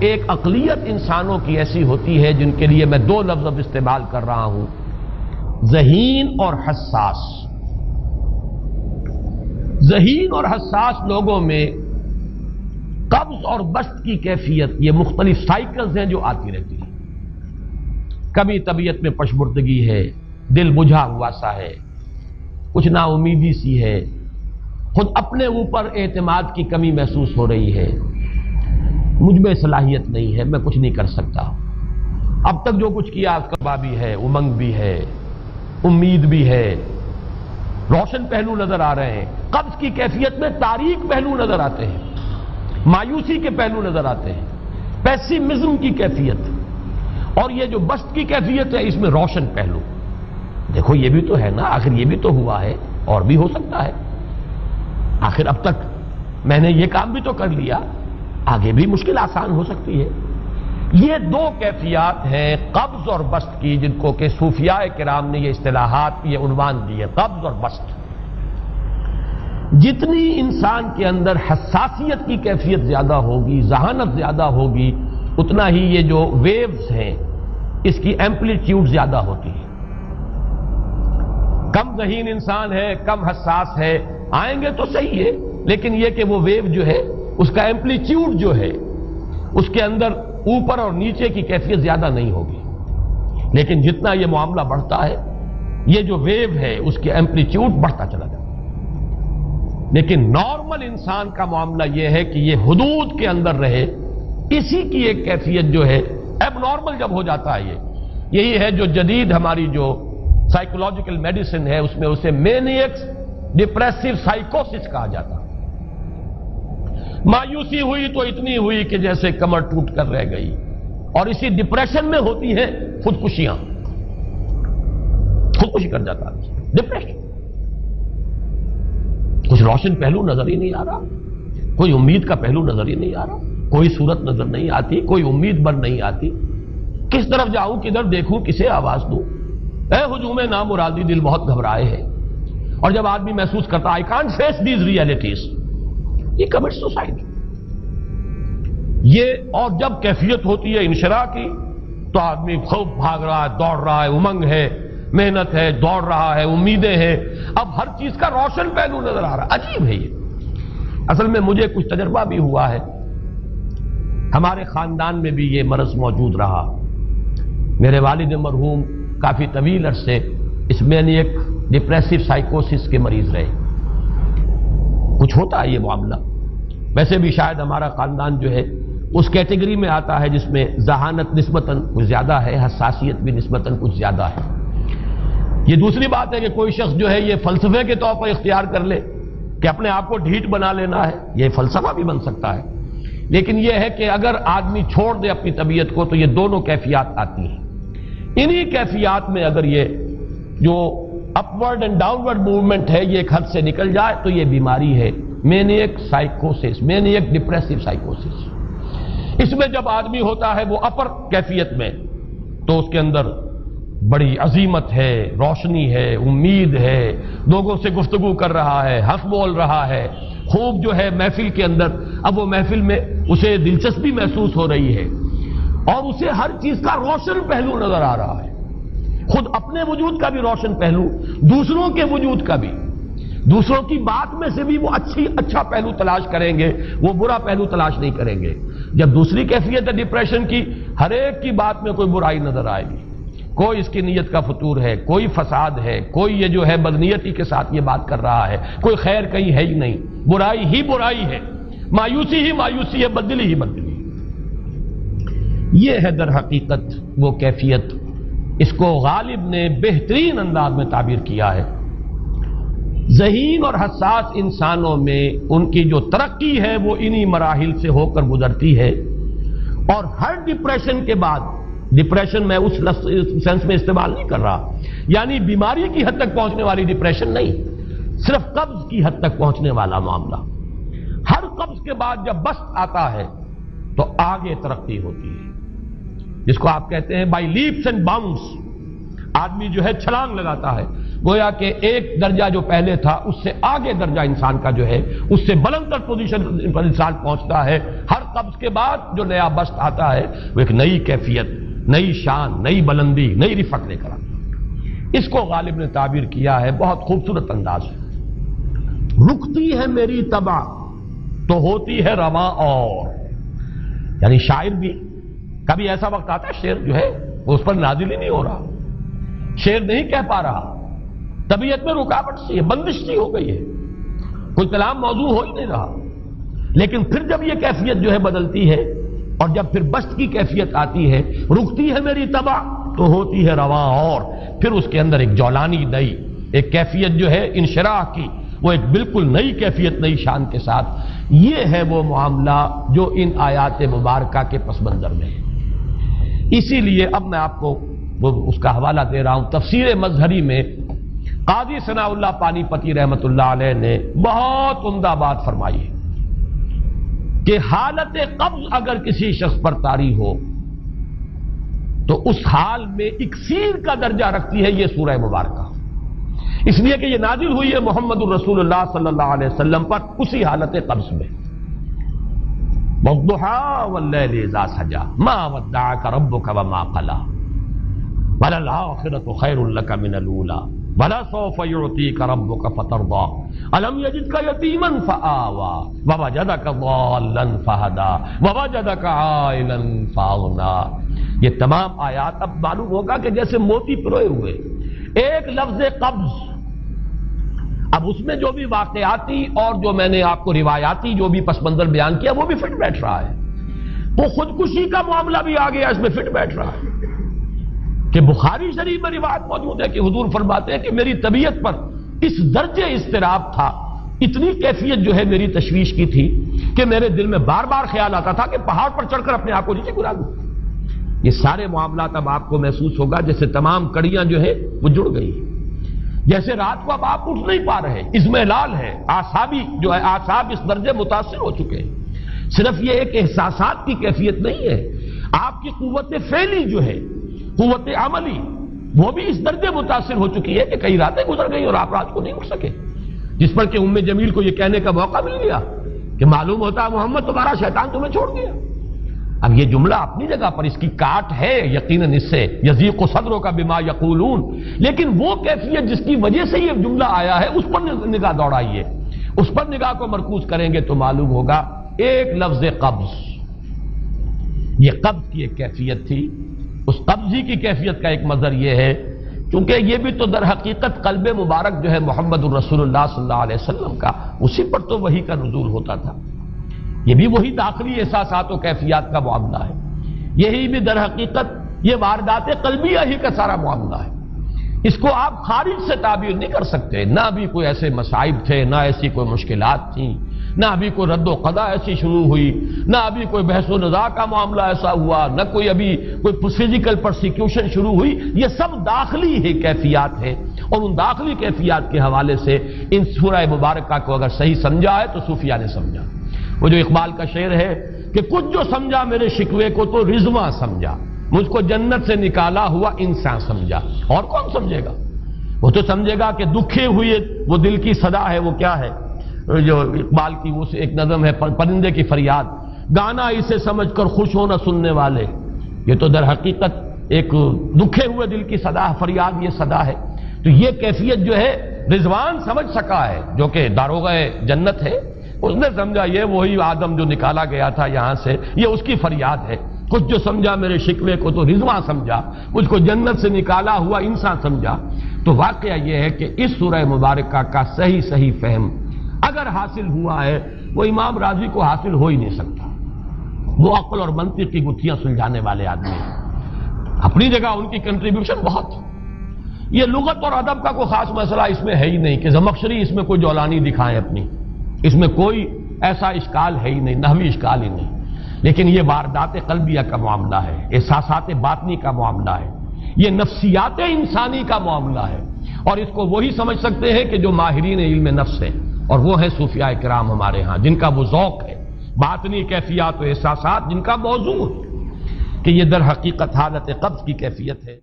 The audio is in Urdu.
ایک اقلیت انسانوں کی ایسی ہوتی ہے جن کے لیے میں دو لفظ اب استعمال کر رہا ہوں، ذہین اور حساس۔ ذہین اور حساس لوگوں میں قبض اور بسط کی کیفیت، یہ مختلف سائیکلز ہیں جو آتی رہتی ہیں۔ کبھی طبیعت میں پشمردگی ہے، دل بجھا ہوا سا ہے، کچھ نا امیدی سی ہے، خود اپنے اوپر اعتماد کی کمی محسوس ہو رہی ہے، مجھ میں صلاحیت نہیں ہے، میں کچھ نہیں کر سکتا، اب تک جو کچھ کیا اس کا بھی ہے، امنگ بھی ہے، امید بھی ہے، روشن پہلو نظر آ رہے ہیں۔ قبض کی کیفیت میں تاریک پہلو نظر آتے ہیں، مایوسی کے پہلو نظر آتے ہیں، پیسیمزم کی کیفیت، اور یہ جو بسط کی کیفیت ہے اس میں روشن پہلو۔ دیکھو یہ بھی تو ہے نا، آخر یہ بھی تو ہوا ہے، اور بھی ہو سکتا ہے، آخر اب تک میں نے یہ کام بھی تو کر لیا، آگے بھی مشکل آسان ہو سکتی ہے۔ یہ دو کیفیات ہیں قبض اور بسط کی، جن کو کہ صوفیاء کرام نے یہ اصطلاحات، یہ عنوان دیے، قبض اور بسط۔ جتنی انسان کے اندر حساسیت کی کیفیت زیادہ ہوگی، ذہانت زیادہ ہوگی، اتنا ہی یہ جو ویوز ہیں اس کی ایمپلیٹیوڈ زیادہ ہوتی ہے۔ کم ذہین انسان ہے، کم حساس ہے، آئیں گے تو صحیح ہے، لیکن یہ کہ وہ ویو جو ہے اس کا ایمپلیٹیوڈ جو ہے اس کے اندر اوپر اور نیچے کی کیفیت زیادہ نہیں ہوگی۔ لیکن جتنا یہ معاملہ بڑھتا ہے یہ جو ویو ہے اس کے ایمپلیٹیوڈ بڑھتا چلا جاتا ہے۔ لیکن نارمل انسان کا معاملہ یہ ہے کہ یہ حدود کے اندر رہے، اسی کی ایک کیفیت جو ہے اب نارمل جب ہو جاتا ہے، یہی ہے جو جدید ہماری جو سائیکولوجیکل میڈیسن ہے اس میں اسے مینیکس ڈپریسو سائیکوسس کہا جاتا ہے۔ مایوسی ہوئی تو اتنی ہوئی کہ جیسے کمر ٹوٹ کر رہ گئی، اور اسی ڈپریشن میں ہوتی ہیں خودکشیاں، خودکشی کر جاتا ہے ڈپریشن۔ کچھ روشن پہلو نظر ہی نہیں آ رہا، کوئی امید کا پہلو نظر ہی نہیں آ رہا، کوئی صورت نظر نہیں آتی، کوئی امید بن نہیں آتی، کس طرف جاؤں، کدھر دیکھوں، کسے آواز دوں، اے ہجوم نامرادی دل بہت گھبرائے ہے۔ اور جب آدمی محسوس کرتا I can't face these realities، یہ commits suicide۔ یہ اور جب کیفیت ہوتی ہے انشراح کی تو آدمی خوب بھاگ رہا ہے، دوڑ رہا ہے، امنگ ہے، محنت ہے، دوڑ رہا ہے، امیدیں ہیں، اب ہر چیز کا روشن پہلو نظر آ رہا ہے۔ عجیب ہے یہ، اصل میں مجھے کچھ تجربہ بھی ہوا ہے، ہمارے خاندان میں بھی یہ مرض موجود رہا۔ میرے والد مرحوم کافی طویل عرصے اس مینیک ڈپریسو سائیکوسس کے مریض رہے۔ کچھ ہوتا ہے یہ معاملہ، ویسے بھی شاید ہمارا خاندان جو ہے اس کیٹیگری میں آتا ہے جس میں ذہانت نسبتاً کچھ زیادہ ہے، حساسیت بھی نسبتاً کچھ زیادہ ہے۔ یہ دوسری بات ہے کہ کوئی شخص جو ہے یہ فلسفے کے طور پر اختیار کر لے کہ اپنے آپ کو ڈھیٹ بنا لینا ہے، یہ فلسفہ بھی بن سکتا ہے، لیکن یہ ہے کہ اگر آدمی چھوڑ دے اپنی طبیعت کو تو یہ دونوں کیفیات آتی ہیں۔ انہی کیفیات میں اگر یہ جو اپورڈ اینڈ ڈاؤنورڈ موومنٹ ہے یہ ایک حد سے نکل جائے تو یہ بیماری ہے مینیک سائیکوسس، مینیک ڈپریسو سائیکوسس۔ اس میں جب آدمی ہوتا ہے وہ اپر کیفیت میں تو اس کے اندر بڑی عظیمت ہے، روشنی ہے، امید ہے، لوگوں سے گفتگو کر رہا ہے، حق بول رہا ہے، خوب جو ہے محفل کے اندر، اب وہ محفل میں اسے دلچسپی محسوس ہو رہی ہے اور اسے ہر چیز کا روشن پہلو نظر آ رہا ہے، خود اپنے وجود کا بھی روشن پہلو، دوسروں کے وجود کا بھی، دوسروں کی بات میں سے بھی وہ اچھا پہلو تلاش کریں گے، وہ برا پہلو تلاش نہیں کریں گے۔ جب دوسری کیفیت ہے ڈپریشن کی، ہر ایک کی بات میں کوئی برائی نظر آئے گی، کوئی اس کی نیت کا فطور ہے، کوئی فساد ہے، کوئی یہ جو ہے بدنیتی کے ساتھ یہ بات کر رہا ہے، کوئی خیر کہیں ہے ہی نہیں، برائی ہی برائی ہے، مایوسی ہی مایوسی ہے، بدلی ہی بدلی۔ یہ ہے در حقیقت وہ کیفیت، اس کو غالب نے بہترین انداز میں تعبیر کیا ہے۔ ذہین اور حساس انسانوں میں ان کی جو ترقی ہے وہ انہی مراحل سے ہو کر گزرتی ہے، اور ہر ڈپریشن کے بعد، ڈپریشن میں اس سینس میں استعمال نہیں کر رہا یعنی بیماری کی حد تک پہنچنے والی ڈپریشن نہیں، صرف قبض کی حد تک پہنچنے والا معاملہ، ہر قبض کے بعد جب بسط آتا ہے تو آگے ترقی ہوتی ہے، جس کو آپ کہتے ہیں بائی لیپس اینڈ باؤنڈس، آدمی جو ہے چھلانگ لگاتا ہے، گویا کہ ایک درجہ جو پہلے تھا اس سے آگے درجہ انسان کا جو ہے اس سے بلند تر پوزیشن پر انسان پہنچتا ہے. ہر قبض کے بعد جو نیا بست آتا ہے وہ ایک نئی کیفیت، نئی شان، نئی بلندی، نئی رفعت لے کر آتا ہے. اس کو غالب نے تعبیر کیا ہے بہت خوبصورت انداز ہے. رکتی ہے میری طبع تو ہوتی ہے رواں اور. یعنی شاعر بھی کبھی ایسا وقت آتا ہے شعر جو ہے اس پر نازل ہی نہیں ہو رہا، شعر نہیں کہہ پا رہا، طبیعت میں رکاوٹ سی ہے، بندش سی ہو گئی ہے، کوئی کلام موضوع ہو ہی نہیں رہا. لیکن پھر جب یہ کیفیت جو ہے بدلتی ہے اور جب پھر بست کی کیفیت آتی ہے، رکتی ہے میری طبع تو ہوتی ہے رواں اور، پھر اس کے اندر ایک جولانی نئی ایک کیفیت جو ہے انشراح کی، وہ ایک بالکل نئی کیفیت، نئی شان کے ساتھ. یہ ہے وہ معاملہ جو ان آیات مبارکہ کے پس منظر میں ہے. اسی لیے اب میں آپ کو اس کا حوالہ دے رہا ہوں. تفسیر مظہری میں قاضی ثناء اللہ پانی پتی رحمت اللہ علیہ نے بہت عمدہ بات فرمائی ہے کہ حالت قبض اگر کسی شخص پر طاری ہو تو اس حال میں اکسیر کا درجہ رکھتی ہے یہ سورہ مبارکہ، اس لیے کہ یہ نازل ہوئی ہے محمد الرسول اللہ صلی اللہ علیہ وسلم پر اسی حالت قبض میں. وَالضُّحَىٰ وَاللَّيْلِ إِذَا سَجَىٰ مَا وَدَّعَكَ رَبُّكَ وَمَا قَلَىٰ وَلَلْآخِرَةُ خَيْرٌ لَكَ مِنَ الْأُولَىٰ وَلَسَوْفَ يُعْطِيكَ رَبُّكَ فَتَرْضَىٰ أَلَمْ يَجِدْكَ يَتِيمًا فَآوَىٰ وَوَجَدَكَ ضَالًّا فَهَدَىٰ وَوَجَدَكَ عَائِلًا فَأَغْنَىٰ. یہ تمام آیات اب معلوم ہوگا کہ جیسے موتی پروئے ہوئے. ایک لفظ قبض، اب اس میں جو بھی واقعاتی اور جو میں نے آپ کو روایاتی جو بھی پس منظر بیان کیا وہ بھی فٹ بیٹھ رہا ہے. وہ خودکشی کا معاملہ بھی آ گیا، اس میں فٹ بیٹھ رہا ہے کہ بخاری شریف میں روایت موجود ہے کہ حضور فرماتے ہیں کہ میری طبیعت پر اس درجے اضطراب تھا، اتنی کیفیت جو ہے میری تشویش کی تھی کہ میرے دل میں بار بار خیال آتا تھا کہ پہاڑ پر چڑھ کر اپنے آپ کو نیچے گرا دوں. یہ سارے معاملات اب آپ کو محسوس ہوگا جیسے تمام کڑیاں جو ہے وہ جڑ گئی، جیسے رات کو اب آپ اٹھ نہیں پا رہے، اضمحلال ہے، اعصابی جو ہے اعصاب اس درجے متاثر ہو چکے ہیں. صرف یہ ایک احساسات کی کیفیت نہیں ہے، آپ کی قوت فعلی جو ہے، قوت عملی، وہ بھی اس درجے متاثر ہو چکی ہے کہ کئی راتیں گزر گئی اور آپ رات کو نہیں اٹھ سکے، جس پر کہ ام جمیل کو یہ کہنے کا موقع مل گیا کہ معلوم ہوتا محمد تمہارا شیطان تمہیں چھوڑ گیا. اب یہ جملہ اپنی جگہ پر اس کی کاٹ ہے یقیناً، اس سے یضیق صدرک بما یقولون، لیکن وہ کیفیت جس کی وجہ سے یہ جملہ آیا ہے اس پر نگاہ دوڑائیے، اس پر نگاہ کو مرکوز کریں گے تو معلوم ہوگا ایک لفظ قبض، یہ قبض کی ایک کیفیت تھی. اس قبضی کی کیفیت کا ایک مظہر یہ ہے کیونکہ یہ بھی تو در حقیقت قلب مبارک جو ہے محمد الرسول اللہ صلی اللہ علیہ وسلم کا، اسی پر تو وحی کا نزول ہوتا تھا. یہ بھی وہی داخلی احساسات و کیفیات کا معاملہ ہے، یہی بھی در حقیقت یہ واردات قلبیہ ہی کا سارا معاملہ ہے. اس کو آپ خارج سے تعبیر نہیں کر سکتے، نہ ابھی کوئی ایسے مصائب تھے، نہ ایسی کوئی مشکلات تھیں، نہ ابھی کوئی رد و قضا ایسی شروع ہوئی، نہ ابھی کوئی بحث و نزاع کا معاملہ ایسا ہوا، نہ کوئی ابھی کوئی فزیکل پرسیکیوشن شروع ہوئی. یہ سب داخلی ہی کیفیات ہیں اور ان داخلی کیفیات کے حوالے سے ان سورہ مبارکہ کو اگر صحیح سمجھا ہے تو صوفیہ نے سمجھا. وہ جو اقبال کا شعر ہے کہ کچھ جو سمجھا میرے شکوے کو تو رضواں سمجھا، مجھ کو جنت سے نکالا ہوا انسان سمجھا. اور کون سمجھے گا؟ وہ تو سمجھے گا کہ دکھے ہوئے وہ دل کی صدا ہے، وہ کیا ہے جو اقبال کی وہ ایک نظم ہے پرندے کی فریاد، گانا اسے سمجھ کر خوش ہونا سننے والے. یہ تو در حقیقت ایک دکھے ہوئے دل کی صدا، فریاد یہ صدا ہے. تو یہ کیفیت جو ہے رضوان سمجھ سکا ہے جو کہ داروغہ جنت ہے، اس نے سمجھا یہ وہی آدم جو نکالا گیا تھا یہاں سے، یہ اس کی فریاد ہے. کچھ جو سمجھا میرے شکوے کو تو رضواں سمجھا، مجھ کو جنت سے نکالا ہوا انسان سمجھا. تو واقعہ یہ ہے کہ اس سورہ مبارکہ کا صحیح فہم اگر حاصل ہوا ہے وہ امام راضی کو حاصل ہو ہی نہیں سکتا. وہ عقل اور منطق کی گتھیاں سلجھانے والے آدمی ہیں، اپنی جگہ ان کی کنٹریبیوشن بہت. یہ لغت اور ادب کا کوئی خاص مسئلہ اس میں ہے ہی نہیں کہ زمخشری اس میں کوئی جولانی دکھائیں اپنی، اس میں کوئی ایسا اشکال ہے ہی نہیں، نحوی اشکال ہی نہیں. لیکن یہ واردات قلبیہ کا معاملہ ہے، احساسات باطنی کا معاملہ ہے، یہ نفسیات انسانی کا معاملہ ہے. اور اس کو وہی سمجھ سکتے ہیں کہ جو ماہرین علم نفس ہیں، اور وہ ہیں صوفیاء کرام ہمارے ہاں، جن کا وہ ذوق ہے باطنی کیفیات و احساسات، جن کا موضوع ہے کہ یہ در حقیقت حالت قبض کی کیفیت ہے.